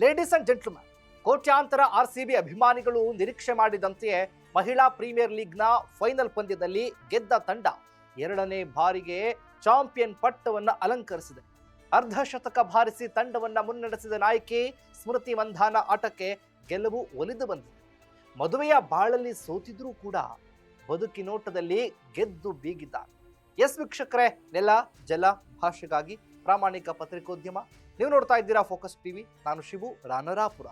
Ladies and gentleman, ಕೋಟ್ಯಾಂತರ RCB ಅಭಿಮಾನಿಗಳು ನಿರೀಕ್ಷೆ ಮಾಡಿದಂತೆಯೇ ಮಹಿಳಾ ಪ್ರೀಮಿಯರ್ ಲೀಗ್ನ ಫೈನಲ್ ಪಂದ್ಯದಲ್ಲಿ ಗೆದ್ದ ತಂಡ ಎರಡನೇ ಬಾರಿಗೆ ಚಾಂಪಿಯನ್ ಪಟ್ಟವನ್ನು ಅಲಂಕರಿಸಿದೆ. ಅರ್ಧ ಶತಕ ಬಾರಿಸಿ ತಂಡವನ್ನ ಮುನ್ನಡೆಸಿದ ನಾಯಕಿ ಸ್ಮೃತಿ ಮಂಧಾನ ಆಟಕ್ಕೆ ಗೆಲುವು ಒಲಿದು ಬಂದಿದೆ. ಮದುವೆಯ ಬಾಳಲ್ಲಿ ಸೋತಿದ್ರೂ ಕೂಡ ಬದುಕಿನೋಟದಲ್ಲಿ ಗೆದ್ದು ಬೀಗಿದ್ದಾರೆ. ಎಸ್ ವೀಕ್ಷಕರೇ, ನೆಲ ಜಲ ಭಾಷೆಗಾಗಿ ಪ್ರಾಮಾಣಿಕ ಪತ್ರಿಕೋದ್ಯಮ. ನೀವು ನೋಡ್ತಾ ಇದ್ದೀರಾ ಫೋಕಸ್ ಟಿವಿ. ನಾನು ಶಿವು ರಾನರಾಪುರ.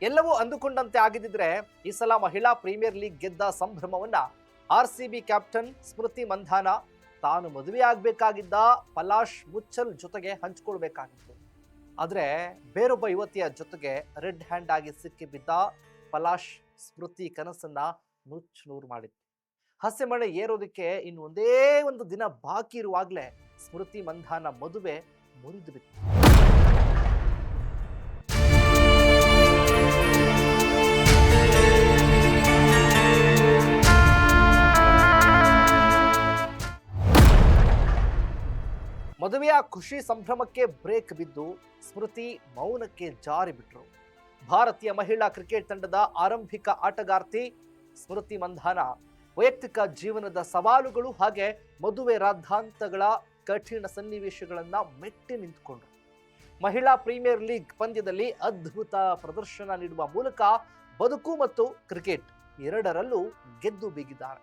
ಎಲ್ಲವೂ ಅಂದುಕೊಂಡಂತೆ ಆಗಿದ್ದಿದ್ರೆ ಈ ಸಲ ಮಹಿಳಾ ಪ್ರೀಮಿಯರ್ ಲೀಗ್ ಗೆದ್ದ ಸಂಭ್ರಮವನ್ನ RCB ಕ್ಯಾಪ್ಟನ್ ಸ್ಮೃತಿ ಮಂಧಾನ ತಾನು ಮದುವೆಯಾಗಬೇಕಾಗಿದ್ದ ಪಲಾಶ್ ಮುಚ್ಚಲ್ ಜೊತೆಗೆ ಹಂಚಿಕೊಳ್ಬೇಕಾಗಿತ್ತು. ಆದ್ರೆ ಬೇರೊಬ್ಬ ಯುವತಿಯ ಜೊತೆಗೆ ರೆಡ್ ಹ್ಯಾಂಡ್ ಆಗಿ ಸಿಕ್ಕಿಬಿದ್ದ ಪಲಾಶ್ ಸ್ಮೃತಿ ಕನಸನ್ನ ನುಚ್ಚುನೂರು ಮಾಡಿತ್ತು. ಹಸೆಮಣೆ ಏರೋದಕ್ಕೆ ಇನ್ನು ಒಂದೇ ಒಂದು ದಿನ ಬಾಕಿ ಇರುವಾಗಲೇ ಸ್ಮೃತಿ ಮಂಧಾನ ಮದುವೆ ಮುರಿದು ಬಿತ್ತು. ಮದುವೆಯ ಖುಷಿ ಸಂಭ್ರಮಕ್ಕೆ ಬ್ರೇಕ್ ಬಿದ್ದು ಸ್ಮೃತಿ ಮೌನಕ್ಕೆ ಜಾರಿ ಬಿಟ್ರು. ಭಾರತೀಯ ಮಹಿಳಾ ಕ್ರಿಕೆಟ್ ತಂಡದ ಆರಂಭಿಕ ಆಟಗಾರ್ತಿ ಸ್ಮೃತಿ ಮಂಧಾನ ವೈಯಕ್ತಿಕ ಜೀವನದ ಸವಾಲುಗಳು ಹಾಗೆ ಮದುವೆ ರಾದ್ಧಾಂತಗಳ ಕಠಿಣ ಸನ್ನಿವೇಶಗಳನ್ನ ಮೆಟ್ಟಿ ನಿಂತುಕೊಂಡ್ರು. ಮಹಿಳಾ ಪ್ರೀಮಿಯರ್ ಲೀಗ್ ಪಂದ್ಯದಲ್ಲಿ ಅದ್ಭುತ ಪ್ರದರ್ಶನ ನೀಡುವ ಮೂಲಕ ಬದುಕು ಮತ್ತು ಕ್ರಿಕೆಟ್ ಎರಡರಲ್ಲೂ ಗೆದ್ದು ಬೀಗಿದ್ದಾರೆ.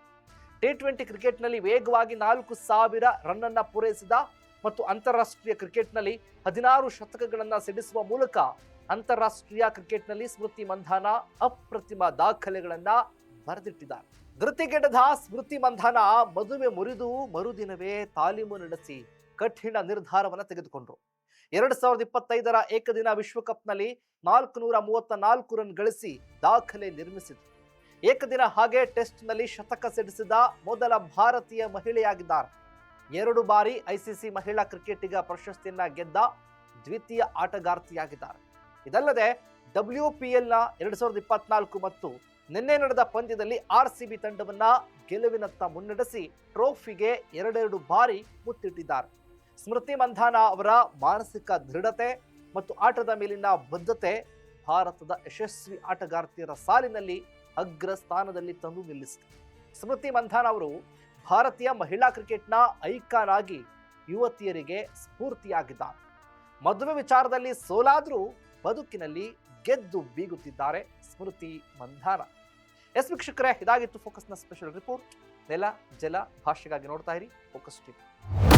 T20 ಕ್ರಿಕೆಟ್ನಲ್ಲಿ ವೇಗವಾಗಿ 4,000 ರನ್ ಅನ್ನ ಪೂರೈಸಿದ ಮತ್ತು ಅಂತಾರಾಷ್ಟ್ರೀಯ ಕ್ರಿಕೆಟ್ನಲ್ಲಿ 16 ಶತಕಗಳನ್ನು ಸಿಡಿಸುವ ಮೂಲಕ ಅಂತಾರಾಷ್ಟ್ರೀಯ ಕ್ರಿಕೆಟ್ನಲ್ಲಿ ಸ್ಮೃತಿ ಮಂಧಾನ ಅಪ್ರತಿಮ ದಾಖಲೆಗಳನ್ನ ಬರೆದಿಟ್ಟಿದ್ದಾರೆ. ಧೃತಿಗೆಡದ ಸ್ಮೃತಿ ಮಂಧಾನ ಮದುವೆ ಮುರಿದು ಮರುದಿನವೇ ತಾಲೀಮು ನಡೆಸಿ ಕಠಿಣ ನಿರ್ಧಾರವನ್ನು ತೆಗೆದುಕೊಂಡ್ರು. 2025 ಏಕದಿನ ವಿಶ್ವಕಪ್ನಲ್ಲಿ 434 ರನ್ ಗಳಿಸಿ ದಾಖಲೆ ನಿರ್ಮಿಸಿದ್ರು. ಏಕದಿನ ಹಾಗೆ ಟೆಸ್ಟ್ನಲ್ಲಿ ಶತಕ ಸಿಡಿಸಿದ ಮೊದಲ ಭಾರತೀಯ ಮಹಿಳೆಯಾಗಿದ್ದಾರೆ. 2 ಬಾರಿ ICC ಮಹಿಳಾ ಕ್ರಿಕೆಟಿಗ ಪ್ರಶಸ್ತಿಯನ್ನ ಗೆದ್ದ ದ್ವಿತೀಯ ಆಟಗಾರ್ತಿಯಾಗಿದ್ದಾರೆ. ಇದಲ್ಲದೆ WPLನ 2024 ಮತ್ತು ನಿನ್ನೆ ನಡೆದ ಪಂದ್ಯದಲ್ಲಿ RCB ತಂಡವನ್ನ ಗೆಲುವಿನತ್ತ ಮುನ್ನಡೆಸಿ ಟ್ರೋಫಿಗೆ 2 ಬಾರಿ ಮುತ್ತಿಟ್ಟಿದ್ದಾರೆ. ಸ್ಮೃತಿ ಮಂಧಾನ ಅವರ ಮಾನಸಿಕ ದೃಢತೆ ಮತ್ತು ಆಟದ ಮೇಲಿನ ಬದ್ಧತೆ ಭಾರತದ ಯಶಸ್ವಿ ಆಟಗಾರ್ತಿಯರ ಸಾಲಿನಲ್ಲಿ ಅಗ್ರ ಸ್ಥಾನದಲ್ಲಿ ತಂದು ನಿಲ್ಲಿಸಿದೆ. ಸ್ಮೃತಿ ಮಂಧಾನ ಅವರು ಭಾರತೀಯ ಮಹಿಳಾ ಕ್ರಿಕೆಟ್ನ ಐಕಾನ್ ಆಗಿ ಯುವತಿಯರಿಗೆ ಸ್ಫೂರ್ತಿಯಾಗಿದ್ದಾರೆ. ಮದುವೆ ವಿಚಾರದಲ್ಲಿ ಸೋಲಾದ್ರೂ ಬದುಕಿನಲ್ಲಿ ಗೆದ್ದು ಬೀಗುತ್ತಿದ್ದಾರೆ ಸ್ಮೃತಿ ಮಂಧಾನ. ಎಸ್ ವೀಕ್ಷಕರೇ, ಇದಾಗಿತ್ತು ಫೋಕಸ್ನ ಸ್ಪೆಷಲ್ ರಿಪೋರ್ಟ್. ನೆಲ ಜಲ ಭಾಷೆಗಾಗಿ ನೋಡ್ತಾ ಇರಿ ಫೋಕಸ್ ಟಿವಿ.